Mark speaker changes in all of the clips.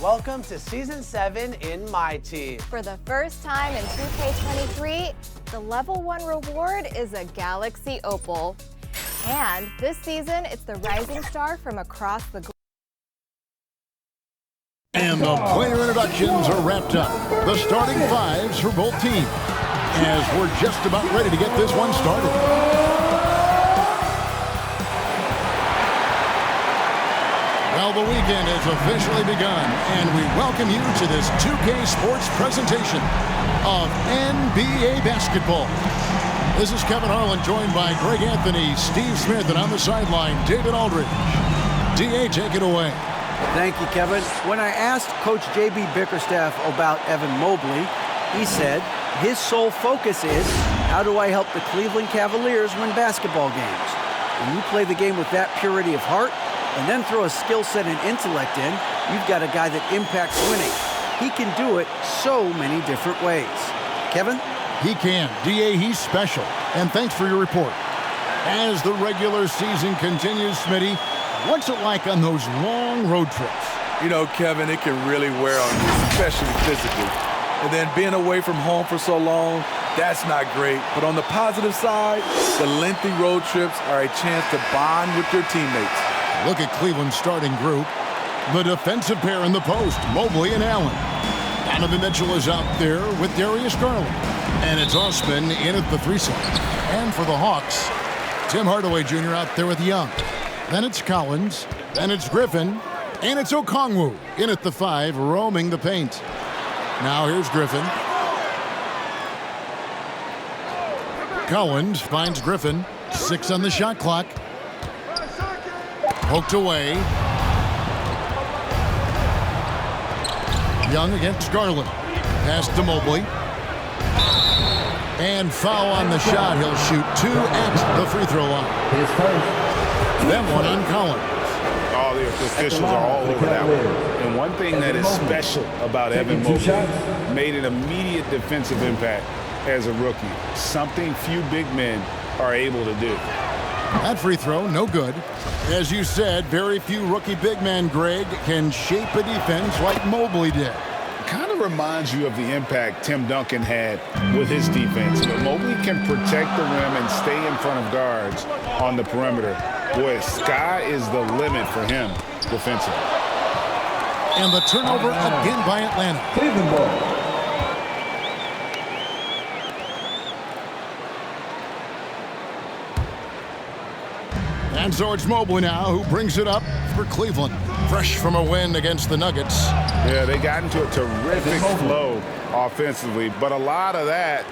Speaker 1: Welcome to Season 7 in my team.
Speaker 2: For the first time in 2K23, the Level 1 reward is a Galaxy Opal. And this season, it's the rising star from across the globe.
Speaker 3: And the player introductions are wrapped up. The starting fives for both teams, as we're just about ready to get this one started. Well, the weekend has officially begun, and we welcome you to this 2K Sports presentation of NBA basketball. This is Kevin Harlan, joined by Greg Anthony, Steve Smith, and on the sideline, David Aldridge. D.A., take it away.
Speaker 4: Thank you, Kevin. When I asked Coach J.B. Bickerstaff about Evan Mobley, he said his sole focus is, how do I help the Cleveland Cavaliers win basketball games? When you play the game with that purity of heart and then throw a skill set and intellect in, you've got a guy that impacts winning. He can do it so many different ways. Kevin?
Speaker 3: He can. D.A., he's special. And thanks for your report. As the regular season continues, Smitty, what's it like on those long road trips?
Speaker 5: You know, Kevin, it can really wear on you, especially physically. And then being away from home for so long, that's not great. But on the positive side, the lengthy road trips are a chance to bond with your teammates.
Speaker 3: Look at Cleveland's starting group. The defensive pair in the post, Mobley and Allen. Donovan Mitchell is out there with Darius Garland. And it's Osman in at the 3 slot. And for the Hawks, Tim Hardaway Jr. out there with Young. Then it's Collins. Then it's Griffin. And it's Okongwu in at the 5, roaming the paint. Now here's Griffin. Collins finds Griffin. 6 on the shot clock. Poked away. Young against Garland. Pass to Mobley. And foul on the shot. He'll shoot 2 at the free throw line. Then one on Collins.
Speaker 6: All the officials are all over that one. And one thing that is special about Evan Mobley, made an immediate defensive impact as a rookie. Something few big men are able to do.
Speaker 3: That free throw, no good. As you said, very few rookie big men, Greg, can shape a defense like Mobley did.
Speaker 6: Kind of reminds you of the impact Tim Duncan had with his defense. But Mobley can protect the rim and stay in front of guards on the perimeter. Boy, sky is the limit for him defensively.
Speaker 3: And the turnover again by Atlanta.
Speaker 7: Cleveland ball.
Speaker 3: And so it's Mobley now who brings it up for Cleveland. Fresh from a win against the Nuggets.
Speaker 6: Yeah, they got into a terrific flow offensively, but a lot of that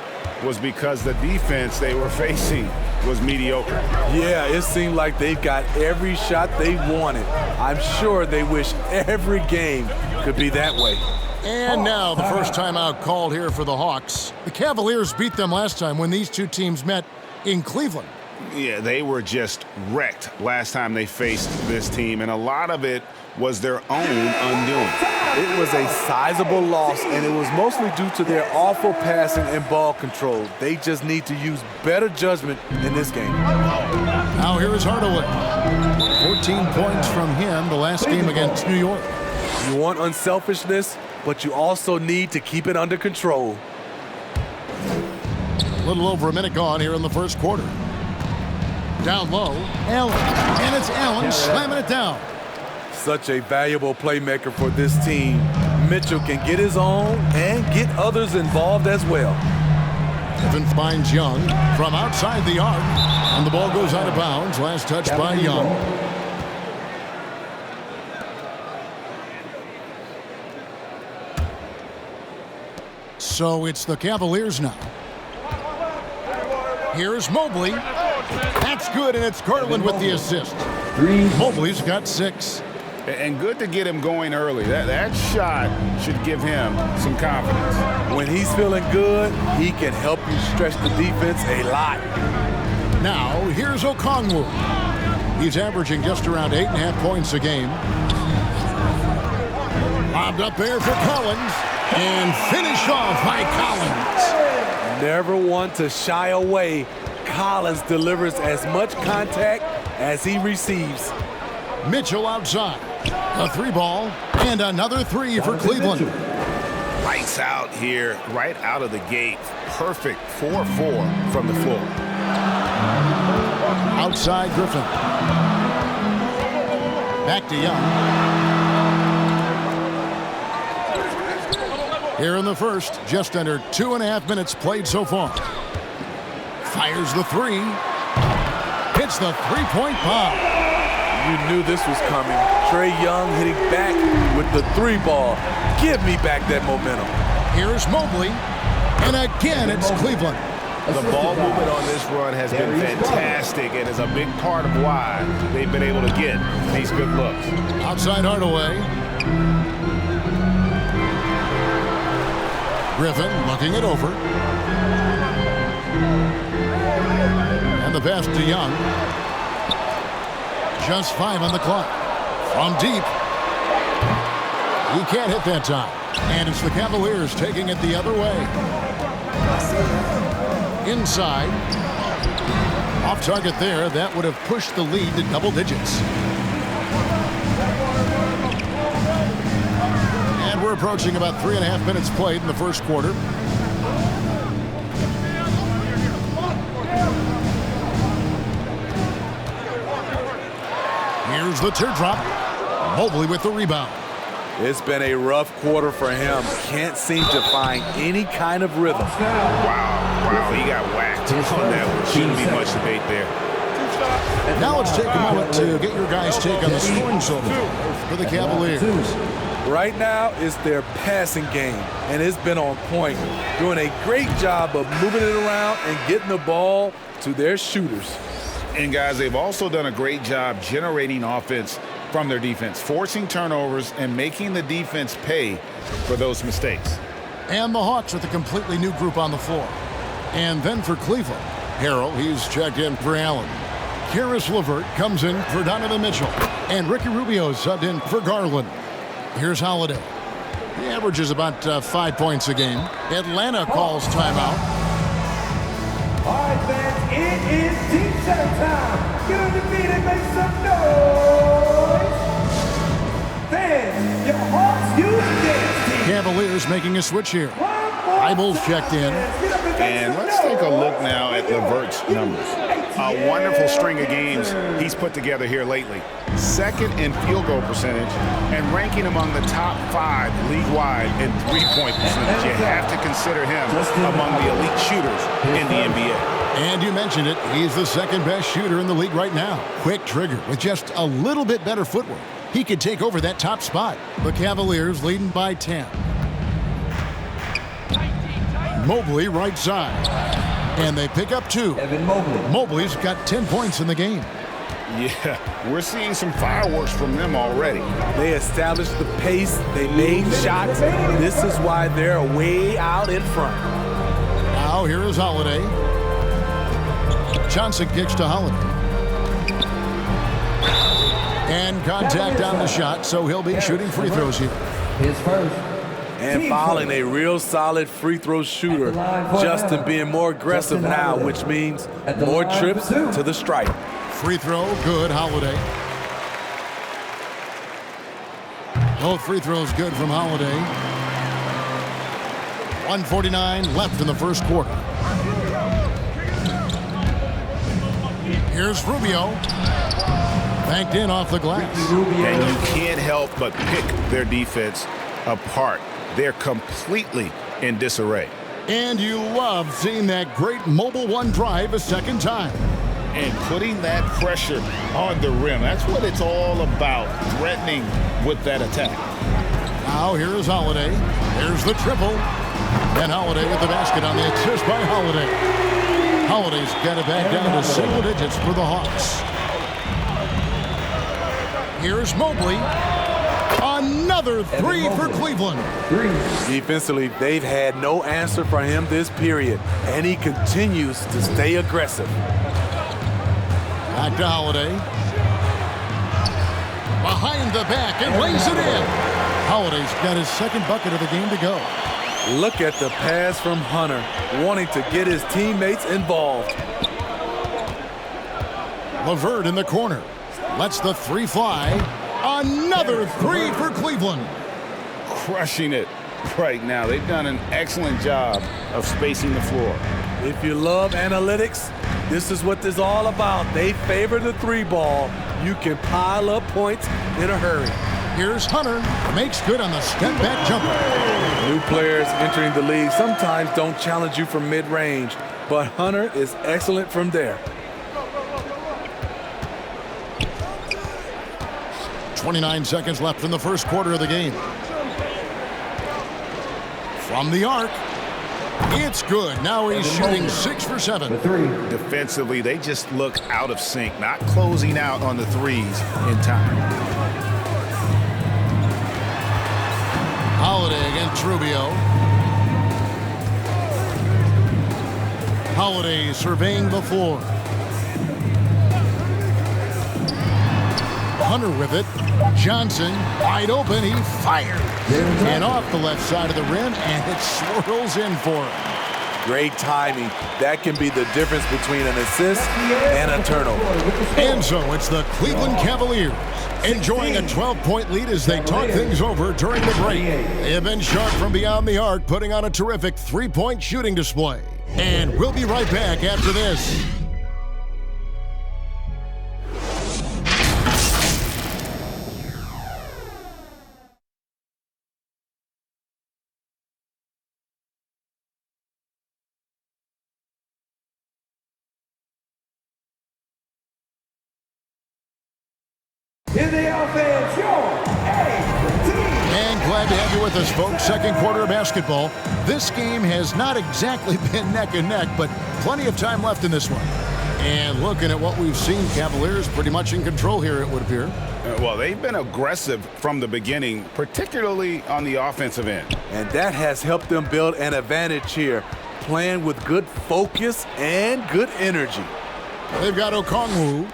Speaker 6: was because the defense they were facing was mediocre.
Speaker 5: Yeah, it seemed like they got every shot they wanted. I'm sure they wish every game could be that way.
Speaker 3: And now the first timeout called here for the Hawks. The Cavaliers beat them last time when these two teams met in Cleveland.
Speaker 6: Yeah, they were just wrecked last time they faced this team, and a lot of it was their own undoing.
Speaker 5: It was a sizable loss, and it was mostly due to their awful passing and ball control. They just need to use better judgment in this game.
Speaker 3: Now here is Hardaway. 14 points from him the last game against New York.
Speaker 5: You want unselfishness, but you also need to keep it under control.
Speaker 3: A little over a minute gone here in the first quarter. Down low, Allen. And it's Allen slamming it down.
Speaker 5: Such a valuable playmaker for this team. Mitchell can get his own and get others involved as well.
Speaker 3: Griffin finds Young from outside the arc. And the ball goes out of bounds. Last touch by Young. So it's the Cavaliers now. Here's Mobley. That's good, and it's Garland with the assist. Mobley's got 6.
Speaker 6: And good to get him going early. That shot should give him some confidence.
Speaker 5: When he's feeling good, he can help you stretch the defense a lot.
Speaker 3: Now, here's Okongwu. He's averaging just around 8.5 points a game. Lobbed up there for Collins. And finished off by Collins.
Speaker 5: Never want to shy away. Collins delivers as much contact as he receives.
Speaker 3: Mitchell outside. A 3 ball. And another three for Cleveland.
Speaker 6: Lights out here, right out of the gate. Perfect 4-4 from the floor.
Speaker 3: Outside Griffin. Back to Young. Here in the first, just under 2.5 minutes played so far. Fires the three. Hits the three-point bomb.
Speaker 5: You knew this was coming. Trae Young hitting back with the three ball. Give me back that momentum.
Speaker 3: Here's Mobley. And again, it's Cleveland.
Speaker 6: The ball movement on this run has been fantastic and is a big part of why they've been able to get these good looks.
Speaker 3: Outside Hardaway. Griffin looking it over. And the pass to Young. Just 5 on the clock. From deep. He can't hit that time. And it's the Cavaliers taking it the other way. Inside. Off target there. That would have pushed the lead to double digits. And we're approaching about 3.5 minutes played in the first quarter. Here's the teardrop. Mobley with the rebound.
Speaker 5: It's been a rough quarter for him. Can't seem to find any kind of rhythm.
Speaker 6: Wow, he got whacked on that one. Shouldn't be much debate there.
Speaker 3: Now let's take a moment to get your guys' take on the scoring total for the Cavaliers.
Speaker 5: Right now, it's their passing game, and it's been on point. Doing a great job of moving it around and getting the ball to their shooters.
Speaker 6: And guys, they've also done a great job generating offense from their defense, forcing turnovers and making the defense pay for those mistakes.
Speaker 3: And the Hawks with a completely new group on the floor. And then for Cleveland, Harrell, he's checked in for Allen. Karis LeVert comes in for Donovan Mitchell. And Ricky Rubio subbed in for Garland. Here's Holiday. He averages about 5 points a game. Atlanta calls timeout.
Speaker 7: All right, fans, it is team center time. Get on your feet and make some noise. Fans, your Hawks use dance team.
Speaker 3: Cavaliers making a switch here. Eibel's checked in.
Speaker 6: And let's take a look now at LeVert's numbers. A wonderful string of games he's put together here lately. Second in field goal percentage and ranking among the top 5 league-wide in three-point percentage. You have to consider him among the elite shooters in the NBA.
Speaker 3: And you mentioned it, he's the second best shooter in the league right now. Quick trigger with just a little bit better footwork. He could take over that top spot. The Cavaliers leading by 10. Mobley right side. And they pick up 2.
Speaker 7: Evan Mobley.
Speaker 3: Mobley's got 10 points in the game.
Speaker 6: Yeah, we're seeing some fireworks from them already.
Speaker 5: They established the pace. They made shots. This is why they're way out in front.
Speaker 3: Now here is Holiday. Johnson kicks to Holiday. And contact on the shot, so he'll be shooting free throws here.
Speaker 7: His first.
Speaker 5: And fouling a real solid free throw shooter. Justin being more aggressive now, which means more trips to the stripe.
Speaker 3: Free throw, good, Holiday. Both free throws good from Holiday. 1:49 left in the first quarter. Here's Rubio. Banked in off the glass.
Speaker 6: And you can't help but pick their defense apart. They're completely in disarray.
Speaker 3: And you love seeing that great mobile one drive a second time.
Speaker 6: And putting that pressure on the rim. That's what it's all about, threatening with that attack.
Speaker 3: Now here is Holiday. There's the triple. And Holiday with the basket on the assist by Holiday. Holiday's got it back down to single digits for the Hawks. Here's Mobley. Another three for Cleveland.
Speaker 5: Defensively, they've had no answer for him this period, and he continues to stay aggressive.
Speaker 3: Back to Holiday. Behind the back and lays it in. Holiday's got his second bucket of the game to go.
Speaker 5: Look at the pass from Hunter, wanting to get his teammates involved.
Speaker 3: LeVert in the corner. Lets the three fly. Another three for Cleveland.
Speaker 6: Crushing it right now. They've done an excellent job of spacing the floor.
Speaker 5: If you love analytics, this is what this is all about. They favor the three ball. You can pile up points in a hurry.
Speaker 3: Here's Hunter, makes good on the step-back jumper.
Speaker 5: New players entering the league sometimes don't challenge you from mid-range, but Hunter is excellent from there.
Speaker 3: 29 seconds left in the first quarter of the game. From the arc, it's good. Now he's shooting 6 for 7.
Speaker 6: Defensively, they just look out of sync, not closing out on the threes in time.
Speaker 3: Holiday against Rubio. Holiday surveying the floor. Hunter with it. Johnson wide open. He fires. And off the left side of the rim, and it swirls in for him.
Speaker 5: Great timing. That can be the difference between an assist and a turnover.
Speaker 3: And so it's the Cleveland Cavaliers enjoying a 12-point lead as they talk things over during the break. They have been sharp from beyond the arc, putting on a terrific three-point shooting display. And we'll be right back after this.
Speaker 7: In the offense, your A-team.
Speaker 3: And glad to have you with us, folks. Second quarter of basketball. This game has not exactly been neck and neck, but plenty of time left in this one. And looking at what we've seen, Cavaliers pretty much in control here, it would appear.
Speaker 6: Well, they've been aggressive from the beginning, particularly on the offensive end.
Speaker 5: And that has helped them build an advantage here, playing with good focus and good energy.
Speaker 3: They've got Okongwu.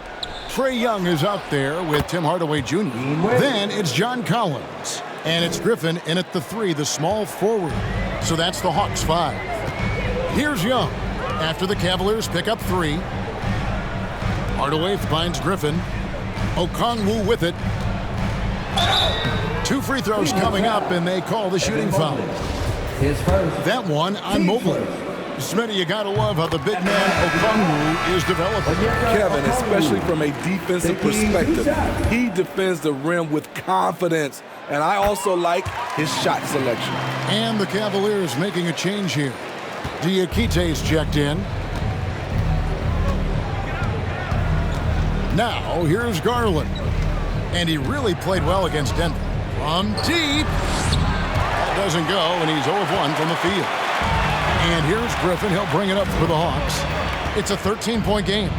Speaker 3: Trae Young is out there with Tim Hardaway Jr. Then it's John Collins. And it's Griffin in at the 3, the small forward. So that's the Hawks 5. Here's Young after the Cavaliers pick up 3. Hardaway finds Griffin. Okongwu with it. 2 free throws coming up, and they call the shooting foul. That one on Mobley. Smitty, you gotta love how the big man Okongwu is developing.
Speaker 5: Kevin, especially from a defensive perspective, he defends the rim with confidence, and I also like his shot selection.
Speaker 3: And the Cavaliers making a change here. Diakite's checked in. Now here's Garland, and he really played well against Denver. From deep, that doesn't go, and he's 0 of 1 from the field. And here's Griffin. He'll bring it up for the Hawks. It's a 13-point game.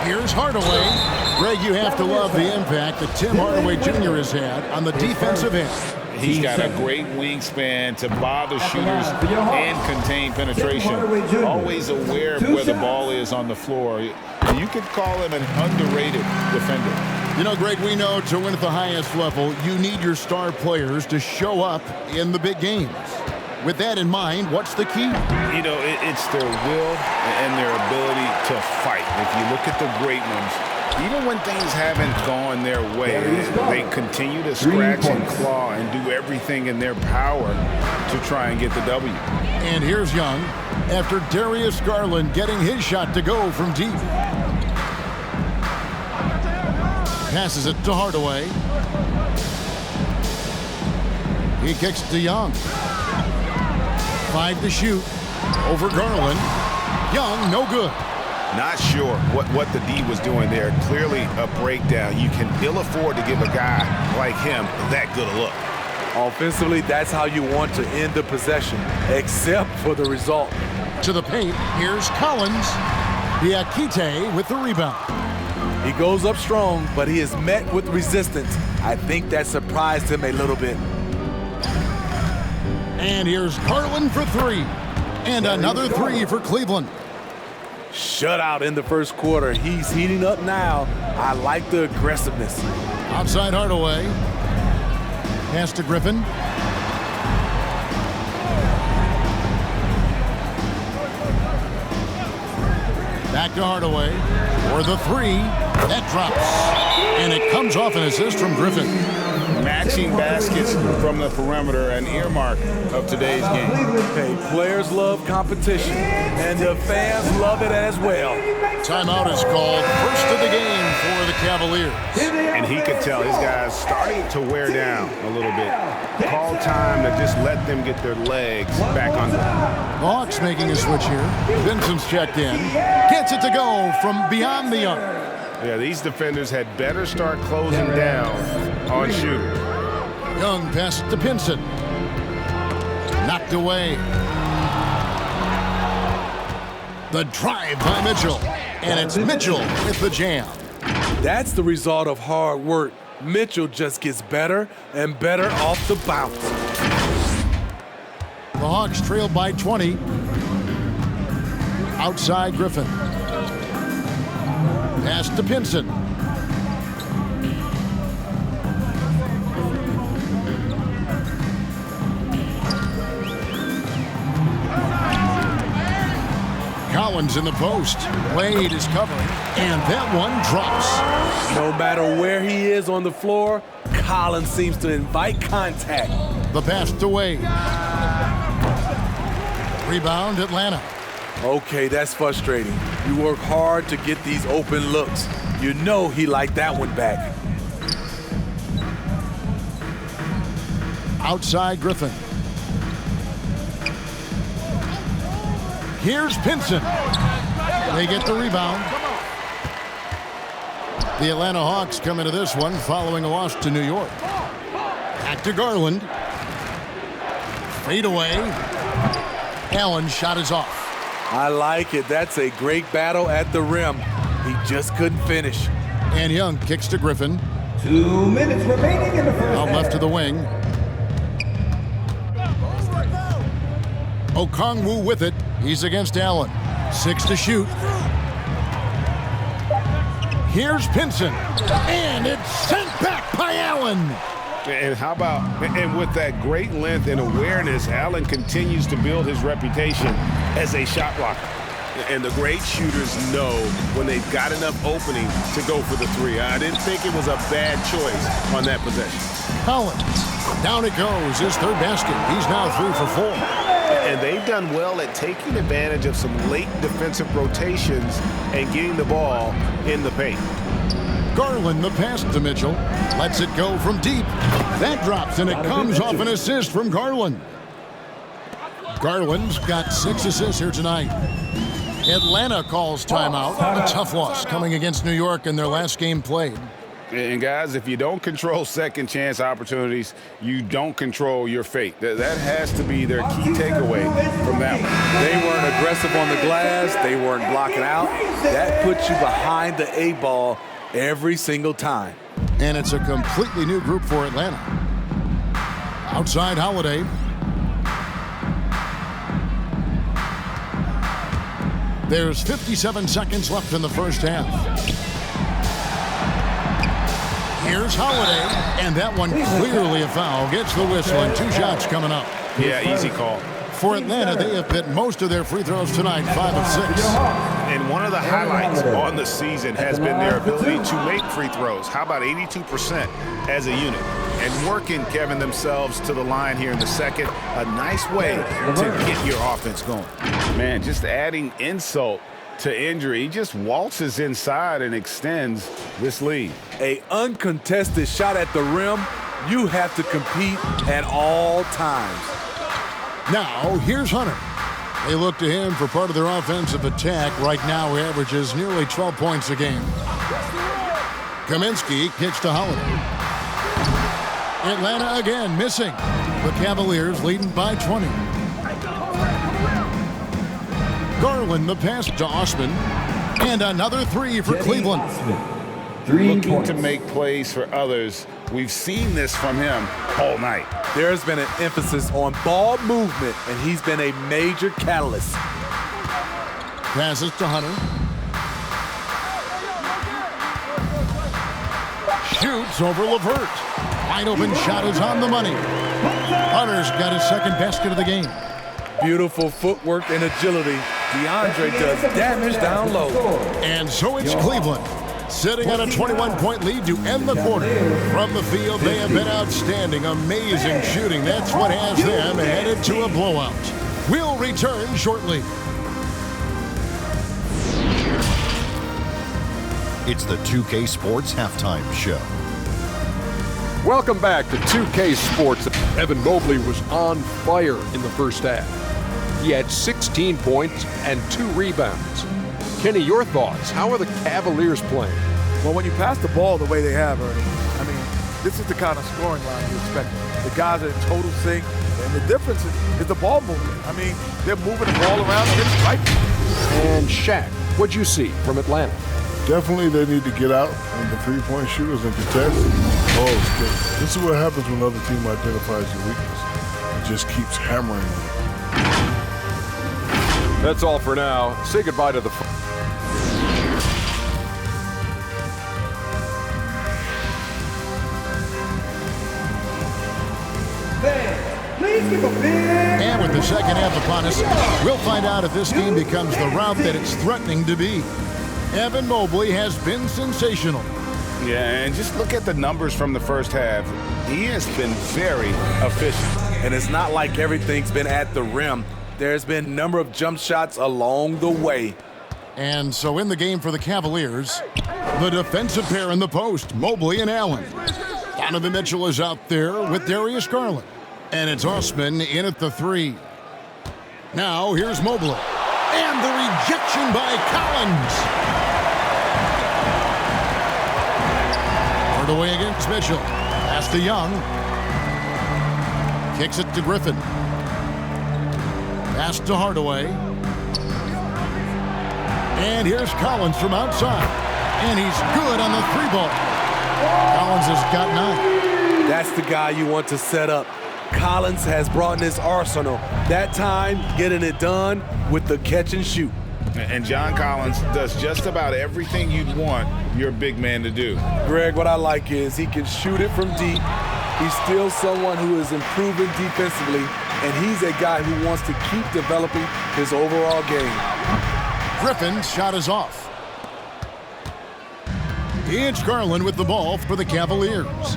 Speaker 3: Here's Hardaway. Greg, you have to love the impact that Tim Hardaway Jr. has had on the defensive end.
Speaker 6: He's got a great wingspan to bother shooters and contain penetration. Always aware of where the ball is on the floor. You could call him an underrated defender.
Speaker 3: You know, Greg, we know to win at the highest level, you need your star players to show up in the big games. With that in mind, what's the key?
Speaker 6: You know, it's their will and their ability to fight. If you look at the great ones, even when things haven't gone their way, they continue to scratch and claw and do everything in their power to try and get the W.
Speaker 3: And here's Young after Darius Garland getting his shot to go from deep. Passes it to Hardaway. He kicks to Young. 5 to shoot. Over Garland. Young, no good.
Speaker 6: Not sure what the D was doing there. Clearly a breakdown. You can ill afford to give a guy like him that good a look.
Speaker 5: Offensively, that's how you want to end the possession, except for the result.
Speaker 3: To the paint, here's Collins. Diakite with the rebound.
Speaker 5: He goes up strong, but he is met with resistance. I think that surprised him a little bit.
Speaker 3: And here's Garland for 3. And another 3 for Cleveland.
Speaker 5: Shutout in the first quarter. He's heating up now. I like the aggressiveness.
Speaker 3: Outside Hardaway. Pass to Griffin. Back to Hardaway for the three. That drops. And it comes off an assist from Griffin.
Speaker 6: Matching baskets from the perimeter, an earmark of today's game.
Speaker 5: Hey, players love competition, and the fans love it as well.
Speaker 3: Timeout is called. First of the game for the Cavaliers.
Speaker 6: And he could tell his guys starting to wear down a little bit. Call time to just let them get their legs back under.
Speaker 3: Hawks making a switch here. Vincent's checked in. Gets it to go from beyond the arc.
Speaker 6: Yeah, these defenders had better start closing down on shooters.
Speaker 3: Young passes to Pinson. Knocked away. The drive by Mitchell. And it's Mitchell with the jam.
Speaker 5: That's the result of hard work. Mitchell just gets better and better off the bounce.
Speaker 3: The Hawks trail by 20. Outside Griffin. Pass to Pinson. Collins in the post. Wade is covering, and that one drops.
Speaker 5: No matter where he is on the floor, Collins seems to invite contact.
Speaker 3: The pass to Wade. Rebound, Atlanta.
Speaker 5: Okay, that's frustrating. You work hard to get these open looks. You know he liked that one back.
Speaker 3: Outside Griffin. Here's Pinson. They get the rebound. The Atlanta Hawks come into this one following a loss to New York. Back to Garland. Fade away. Allen's shot is off.
Speaker 5: I like it. That's a great battle at the rim. He just couldn't finish.
Speaker 3: And Young kicks to Griffin.
Speaker 7: 2 minutes remaining in the first
Speaker 3: Out
Speaker 7: half.
Speaker 3: left to the wing. Okongwu with it. He's against Allen. 6 to shoot. Here's Pinson. And it's sent back by Allen.
Speaker 6: And how about, and with that great length and awareness, Allen continues to build his reputation as a shot blocker. And the great shooters know when they've got enough opening to go for the three. I didn't think it was a bad choice on that possession.
Speaker 3: Collins. Down it goes. His third basket. He's now 3 for 4.
Speaker 6: And they've done well at taking advantage of some late defensive rotations and getting the ball in the paint.
Speaker 3: Garland, the pass to Mitchell. Lets it go from deep. That drops, and it comes off an assist from Garland. Garland's got 6 assists here tonight. Atlanta calls timeout. A tough loss coming against New York in their last game played.
Speaker 6: And guys, if you don't control second chance opportunities, you don't control your fate. That has to be their key takeaway from that one.
Speaker 5: They weren't aggressive on the glass. They weren't blocking out. That puts you behind the 8 ball every single time.
Speaker 3: And it's a completely new group for Atlanta. Outside Holiday. There's 57 seconds left in the first half. Here's Holiday, and that one clearly a foul. Gets the whistle, and 2 shots coming up.
Speaker 6: Yeah, easy call.
Speaker 3: For Atlanta, they have hit most of their free throws tonight, 5 of 6.
Speaker 6: And one of the highlights on the season has been their ability to make free throws. How about 82% as a unit? And working, Kevin, themselves to the line here in the second. A nice way to get your offense going. Man, just adding insult to injury. He just waltzes inside and extends this lead.
Speaker 5: A uncontested shot at the rim, you have to compete at all times.
Speaker 3: Now, here's Hunter. They look to him for part of their offensive attack. Right now, he averages nearly 12 points a game. Kaminsky kicks to Holiday. Atlanta again missing. The Cavaliers leading by 20. Garland, the pass to Osman. And another 3 for Cleveland.
Speaker 6: Looking to make plays for others. We've seen this from him all night.
Speaker 5: There's been an emphasis on ball movement, and he's been a major catalyst.
Speaker 3: Passes to Hunter. Shoots over LeVert. Wide open shot is on the money. Hunter's got his second basket of the game.
Speaker 5: Beautiful footwork and agility. DeAndre does damage down low.
Speaker 3: And so it's Cleveland, sitting on a 21-point lead to end the quarter. From the field, they have been outstanding, amazing shooting. That's what has them headed to a blowout. We'll return shortly.
Speaker 8: It's the 2K Sports Halftime Show.
Speaker 9: Welcome back to 2K Sports. Evan Mobley was on fire in the first half. He had 16 points and 2 rebounds. Kenny, your thoughts? How are the Cavaliers playing?
Speaker 5: Well, when you pass the ball the way they have, Ernie, I mean, this is the kind of scoring line you expect. The guys are in total sync, and the difference is the ball movement. I mean, they're moving the ball around and it's right.
Speaker 9: And Shaq, what'd you see from Atlanta?
Speaker 10: Definitely they need to get out on the three-point shooters and contest. Oh, this is what happens when another team identifies your weakness. It just keeps hammering you.
Speaker 9: That's all for now. Say goodbye to the...
Speaker 7: Please give a big...
Speaker 3: And with the second half upon us, we'll find out if this game becomes the rout that it's threatening to be. Evan Mobley has been sensational.
Speaker 6: Yeah, and just look at the numbers from the first half. He has been very efficient.
Speaker 5: And it's not like everything's been at the rim. There's been a number of jump shots along the way.
Speaker 3: And so in the game for the Cavaliers, the defensive pair in the post, Mobley and Allen. Donovan Mitchell is out there with Darius Garland. And it's Osman in at the 3. Now here's Mobley. And the rejection by Collins. Hardaway against Mitchell. Pass to Young. Kicks it to Griffin. Pass to Hardaway. And here's Collins from outside. And he's good on the 3-ball. Collins has got 9.
Speaker 5: That's the guy you want to set up. Collins has brought in his arsenal. That time, getting it done with the catch and shoot.
Speaker 6: And John Collins does just about everything you'd want your big man to do.
Speaker 5: Greg, what I like is he can shoot it from deep. He's still someone who is improving defensively, and he's a guy who wants to keep developing his overall game.
Speaker 3: Griffin's shot is off. It's Garland with the ball for the Cavaliers.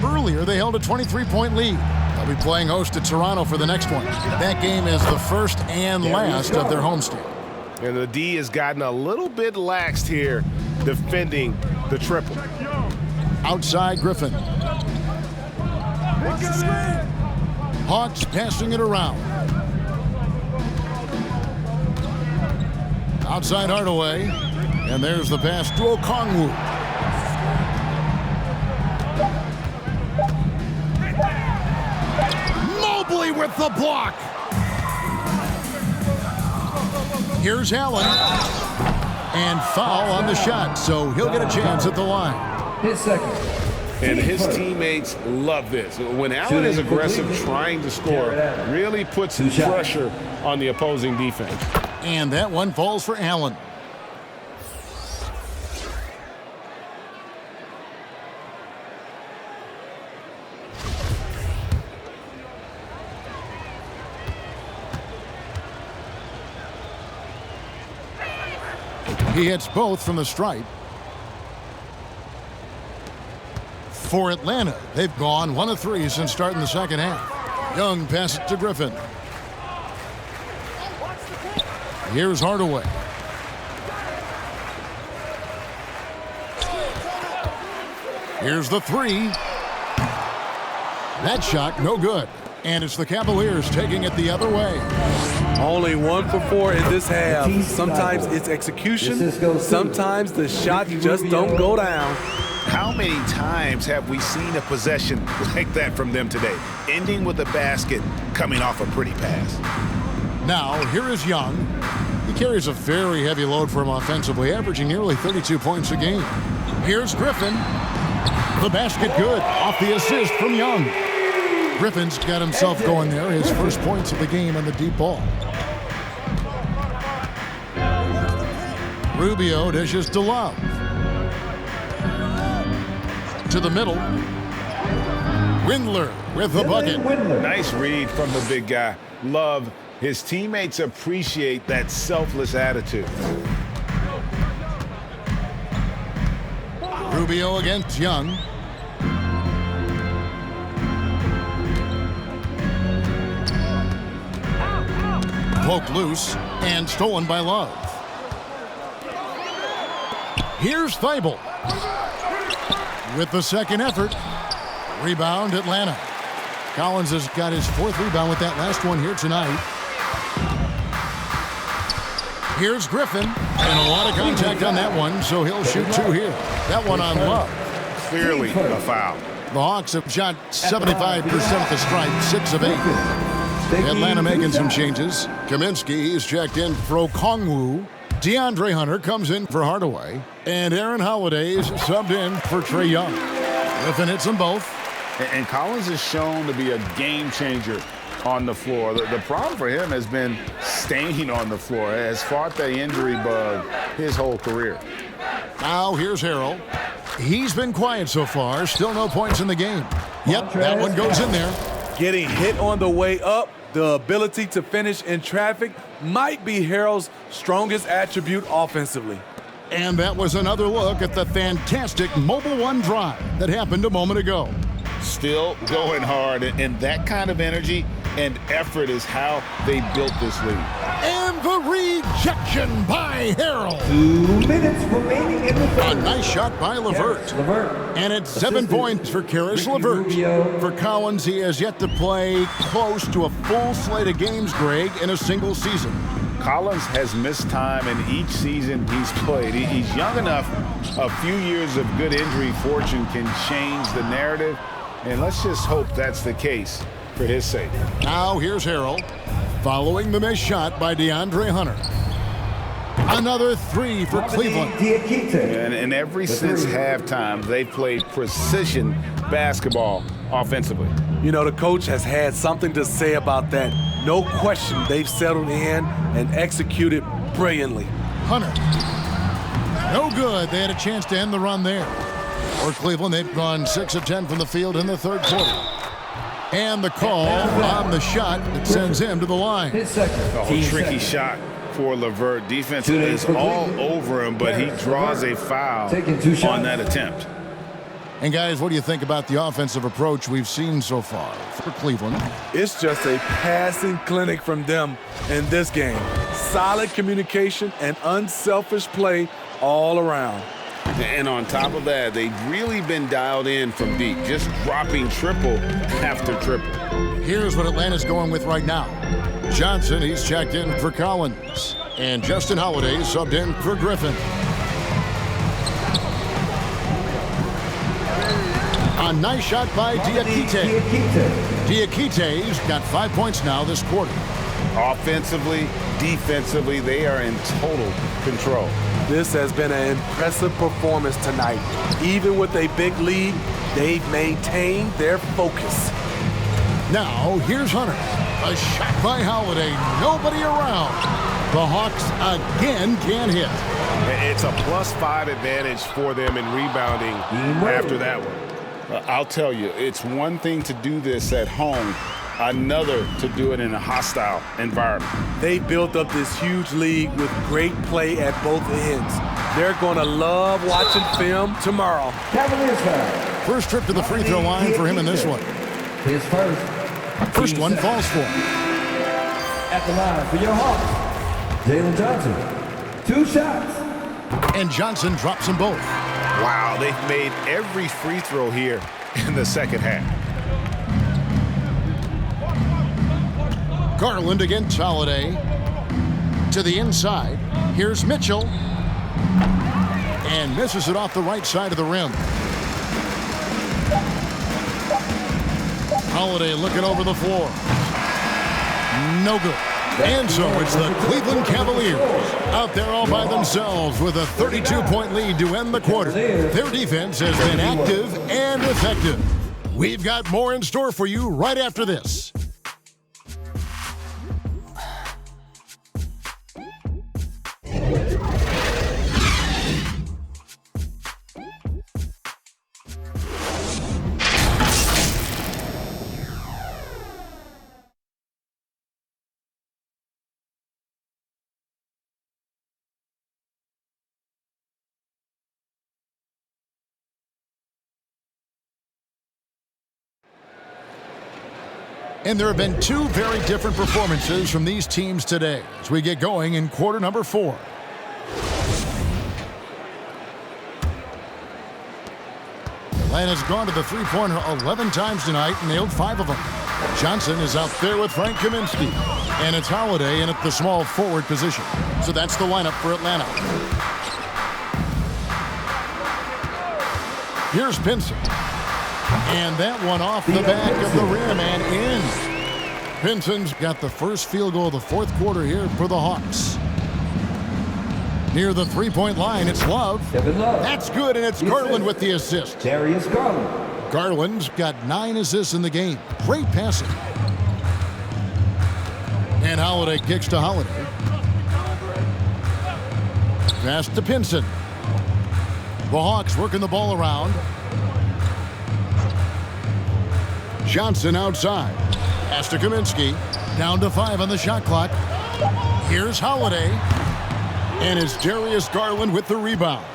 Speaker 3: Earlier, they held a 23-point lead. They'll be playing host to Toronto for the next one. That game is the first and last of their homestand.
Speaker 6: And the D has gotten a little bit laxed here defending the triple.
Speaker 3: Outside Griffin. Hawks passing it around. Outside Hardaway. And there's the pass to Okongwu. Mobley with the block. Here's Allen. And foul on the shot, so he'll get a chance at the line.
Speaker 7: His second.
Speaker 6: And his teammates love this. When Allen is aggressive trying to score, really puts pressure on the opposing defense.
Speaker 3: And that one falls for Allen. He hits both from the stripe. For Atlanta, they've gone 1 of 3 since starting the second half. Young passes to Griffin. Here's Hardaway. Here's the 3. That shot, no good. And it's the Cavaliers taking it the other way.
Speaker 5: Only 1 for 4 in this half. Sometimes it's execution. Sometimes the shots just don't go down.
Speaker 6: How many times have we seen a possession like that from them today? Ending with a basket, coming off a pretty pass.
Speaker 3: Now, here is Young. He carries a very heavy load for him offensively, averaging nearly 32 points a game. Here's Griffin. The basket good off the assist from Young. Griffin's got himself going there. His first points of the game on the deep ball. Rubio dishes to Love. To the middle. Windler with the bucket.
Speaker 6: Nice read from the big guy. Love His teammates appreciate that selfless attitude.
Speaker 3: Rubio against Young. Poked loose and stolen by Love. Here's Thibault with the second effort. Rebound, Atlanta. Collins has got his fourth rebound with that last one here tonight. Here's Griffin, and a lot of contact on that one, so he'll shoot two here. That one on Love.
Speaker 6: Clearly a foul.
Speaker 3: The Hawks have shot 75% at the stripe, 6 of 8. Atlanta making some changes. Kaminsky is checked in for Okongwu. DeAndre Hunter comes in for Hardaway. And Aaron Holiday is subbed in for Trae Young. Griffin hits them both.
Speaker 6: And Collins is shown to be a game changer on the floor. The problem for him has been staying on the floor. Has fought the injury bug his whole career.
Speaker 3: Now here's Harrell. He's been quiet so far. Still no points in the game. Yep, that one goes in there.
Speaker 5: Getting hit on the way up, the ability to finish in traffic might be Harrell's strongest attribute offensively.
Speaker 3: And that was another look at the fantastic Mobile One drive that happened a moment ago.
Speaker 6: Still going hard, and that kind of energy and effort is how they built this league.
Speaker 3: And the rejection by Harrell.
Speaker 7: 2 minutes remaining in the third.
Speaker 3: A nice shot by LeVert. And it's 7 points for Karis LeVert. For Collins, he has yet to play close to a full slate of games, Greg, in a single season.
Speaker 6: Collins has missed time in each season he's played. He's young enough. A few years of good injury fortune can change the narrative, and let's just hope that's the case for his sake.
Speaker 3: Now here's Harrell, following the missed shot by DeAndre Hunter. Another three for Cleveland.
Speaker 6: And ever since halftime, they've played precision basketball offensively.
Speaker 5: You know, the coach has had something to say about that. No question, they've settled in and executed brilliantly.
Speaker 3: Hunter. No good. They had a chance to end the run there. For Cleveland, they've gone 6 of 10 from the field in the third quarter. And the call on the shot that sends him to the line.
Speaker 6: Tricky shot for LeVert. Defense is all over him, but he draws a foul on that attempt.
Speaker 3: And guys, what do you think about the offensive approach we've seen so far for Cleveland?
Speaker 5: It's just a passing clinic from them in this game. Solid communication and unselfish play all around.
Speaker 6: And on top of that, they've really been dialed in from deep, just dropping triple after triple.
Speaker 3: Here's what Atlanta's going with right now. Johnson, he's checked in for Collins. And Justin Holiday subbed in for Griffin. A nice shot by Diakite. Diakite's got 5 points now this quarter.
Speaker 6: Offensively, defensively, they are in total control.
Speaker 5: This has been an impressive performance tonight. Even with a big lead, they've maintained their focus.
Speaker 3: Now, here's Hunter. A shot by Holiday. Nobody around. The Hawks again can't hit.
Speaker 6: It's a +5 advantage for them in rebounding after that one. I'll tell you, it's one thing to do this at home, another to do it in a hostile environment.
Speaker 5: They built up this huge lead with great play at both ends. They're going to love watching film tomorrow.
Speaker 7: Cavaliers foul.
Speaker 3: First trip to the free throw line for him in this one.
Speaker 7: His first.
Speaker 3: First one falls for him.
Speaker 7: At the line for your Hawks, Jalen Johnson. 2 shots.
Speaker 3: And Johnson drops them both.
Speaker 6: Wow, they've made every free throw here in the second half.
Speaker 3: Garland against Holiday. To the inside. Here's Mitchell. And misses it off the right side of the rim. Holiday looking over the floor. No good. And so it's the Cleveland Cavaliers out there all by themselves with a 32-point lead to end the quarter. Their defense has been active and effective. We've got more in store for you right after this. And there have been two very different performances from these teams today as we get going in quarter number 4. Atlanta's gone to the three-pointer 11 times tonight and nailed 5 of them. Johnson is out there with Frank Kaminsky. And it's Holiday in at the small forward position. So that's the lineup for Atlanta. Here's Pinson. And that one off the back of the rim and in. Pinson's got the first field goal of the fourth quarter here for the Hawks. Near the three-point line, it's Love. That's good, and it's Garland with the assist.
Speaker 7: Darius Garland.
Speaker 3: Garland's got 9 assists in the game. Great passing. And Holiday kicks to Holiday. Pass to Pinson. The Hawks working the ball around. Johnson outside. Pass to Kaminsky. Down to 5 on the shot clock. Here's Holiday. And it's Darius Garland with the rebound.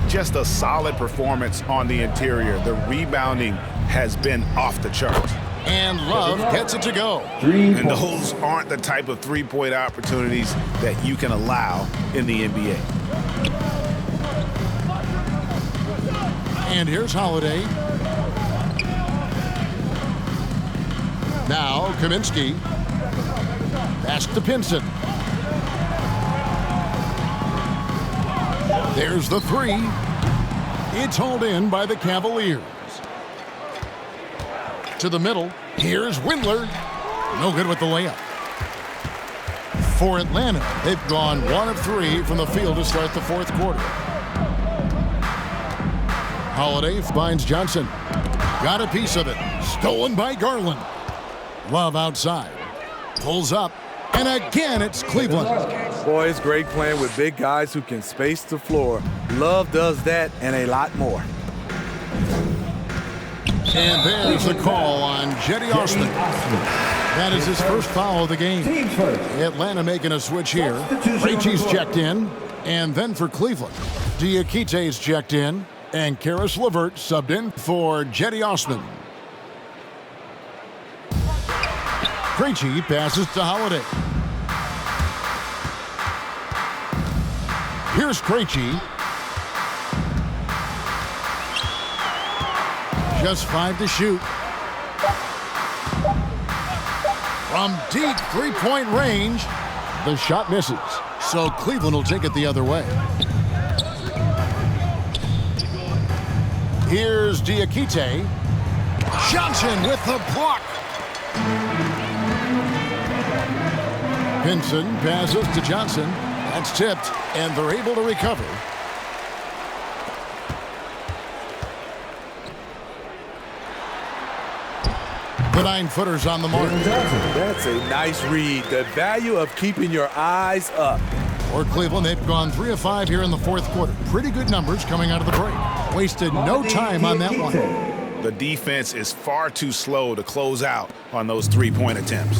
Speaker 6: Just a solid performance on the interior. The rebounding has been off the charts.
Speaker 3: And Love gets it to go.
Speaker 6: And those aren't the type of three-point opportunities that you can allow in the NBA.
Speaker 3: And here's Holiday. Now Kaminsky. Pass to Pinson. There's the 3. It's hauled in by the Cavaliers. To the middle. Here's Windler. No good with the layup. For Atlanta, they've gone 1 of 3 from the field to start the fourth quarter. Holiday finds Johnson. Got a piece of it. Stolen by Garland. Love outside. Pulls up. And again, it's Cleveland.
Speaker 5: Boy, it's great playing with big guys who can space the floor. Love does that and a lot more.
Speaker 3: And there's the call on Jetty Osman. That is his first foul of the game. Atlanta making a switch here. Krejci's checked in. And then for Cleveland, Diakite's checked in. And Karis LeVert subbed in for Jetty Osman. Krejci passes to Holiday. Here's Krejci. Just 5 to shoot. From deep three-point range, the shot misses. So Cleveland will take it the other way. Here's Diakite. Johnson with the block. Pinson passes to Johnson. That's tipped, and they're able to recover. The 9-footer's on the mark.
Speaker 5: That's a nice read. The value of keeping your eyes up.
Speaker 3: For Cleveland, they've gone 3 of 5 here in the fourth quarter. Pretty good numbers coming out of the break. Wasted no time on that one.
Speaker 6: The defense is far too slow to close out on those three-point attempts.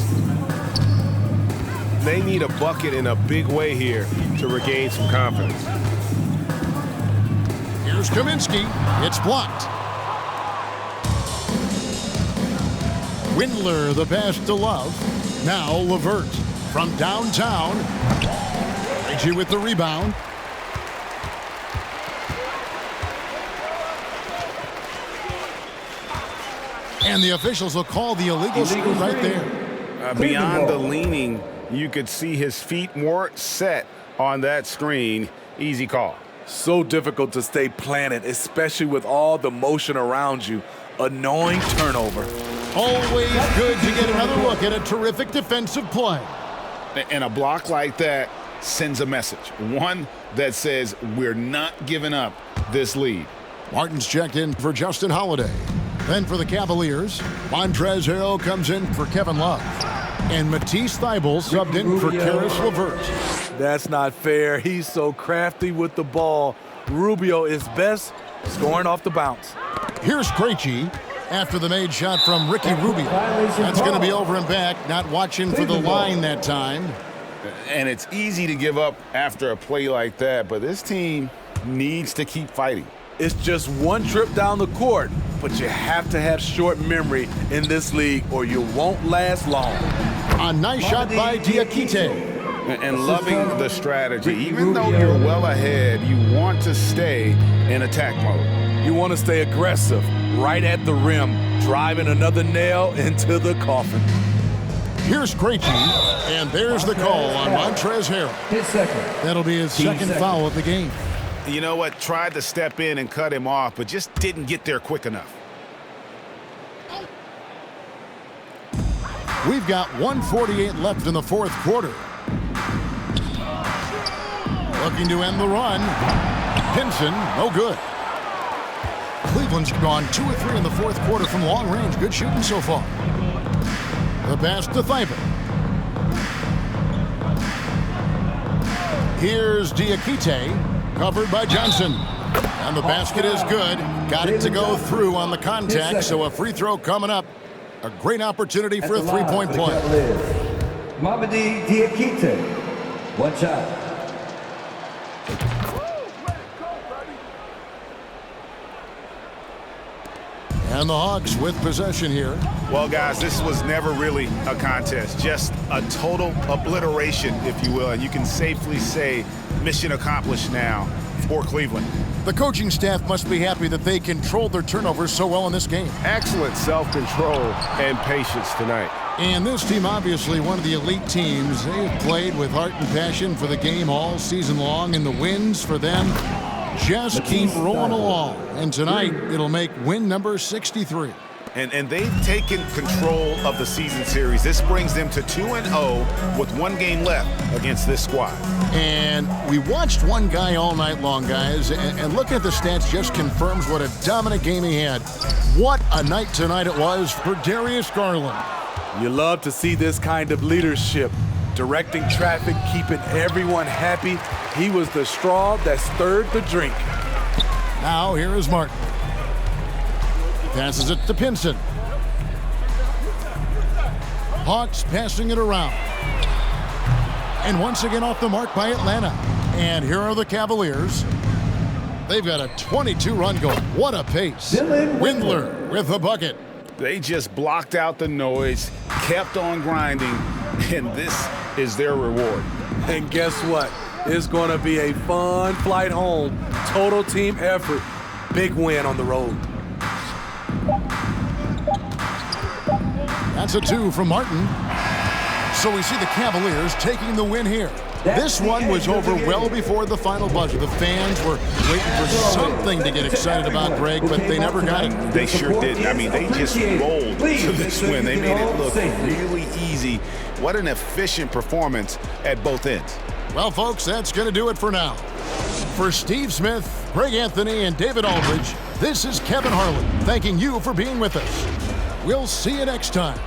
Speaker 6: They need a bucket in a big way here to regain some confidence.
Speaker 3: Here's Kaminsky. It's blocked. Windler, the pass to Love. Now LeVert from downtown. Krejci with the rebound. And the officials will call the illegal screen right there.
Speaker 6: Beyond the leaning, you could see his feet weren't set on that screen. Easy call.
Speaker 5: So difficult to stay planted, especially with all the motion around you. Annoying turnover.
Speaker 3: Always good to get another look at a terrific defensive play.
Speaker 6: And a block like that sends a message. One that says we're not giving up this lead.
Speaker 3: Martin's checked in for Justin Holiday. Then for the Cavaliers, Montrezl Harrell comes in for Kevin Love. And Matisse Thybulle subbed in for Karis LeVert.
Speaker 5: That's not fair. He's so crafty with the ball. Rubio is best scoring off the bounce.
Speaker 3: Here's Krejci after the made shot from Ricky Rubio. That's going to be over and back, not watching for the line that time.
Speaker 6: And it's easy to give up after a play like that, but this team needs to keep fighting.
Speaker 5: It's just one trip down the court, but you have to have short memory in this league or you won't last long.
Speaker 3: A nice shot by Diakite.
Speaker 6: And loving the strategy. Even though you're well ahead, you want to stay in attack mode.
Speaker 5: You want to stay aggressive, right at the rim, driving another nail into the coffin.
Speaker 3: Here's Krejci, and there's the call on Montrezl Harrell. That'll be his second foul of the game.
Speaker 6: You know what? Tried to step in and cut him off, but just didn't get there quick enough.
Speaker 3: We've got 1:48 left in the fourth quarter. Looking to end the run. Pinson, no good. Cleveland's gone 2 of 3 in the fourth quarter from long range. Good shooting so far. The pass to Thibault. Here's Diakite, covered by Johnson. And the basket is good. Got it to go through on the contact, so a free throw coming up. A great opportunity for a three-point play.
Speaker 7: Mamadi Diakite. One shot.
Speaker 3: And the Hawks with possession here.
Speaker 6: Well, guys, this was never really a contest. Just a total obliteration, if you will. And you can safely say mission accomplished now for Cleveland.
Speaker 3: The coaching staff must be happy that they controlled their turnovers so well in this game.
Speaker 11: Excellent self-control and patience tonight.
Speaker 3: And this team, obviously one of the elite teams. They have played with heart and passion for the game all season long, and the wins for them just keep rolling along. And tonight, it'll make win number 63.
Speaker 6: And they've taken control of the season series. This brings them to 2-0 with 1 game left against this squad.
Speaker 3: And we watched one guy all night long, guys, and looking at the stats just confirms what a dominant game he had. What a night tonight it was for Darius Garland.
Speaker 5: You love to see this kind of leadership, directing traffic, keeping everyone happy. He was the straw that stirred the drink.
Speaker 3: Now here is Martin. Passes it to Pinson. Hawks passing it around. And once again off the mark by Atlanta. And here are the Cavaliers. They've got a 22-run goal. What a pace. Windler with the bucket.
Speaker 6: They just blocked out the noise, kept on grinding, and this is their reward.
Speaker 5: And guess what? It's going to be a fun flight home. Total team effort. Big win on the road.
Speaker 3: That's a 2 from Martin. So we see the Cavaliers taking the win here. This one was over well before the final buzzer. The fans were waiting for something to get excited about, Greg, but they never got it.
Speaker 6: They sure didn't. I mean, they just rolled to this win. They made it look really easy. What an efficient performance at both ends.
Speaker 3: Well, folks, that's going to do it for now. For Steve Smith, Greg Anthony, and David Aldridge, this is Kevin Harlan thanking you for being with us. We'll see you next time.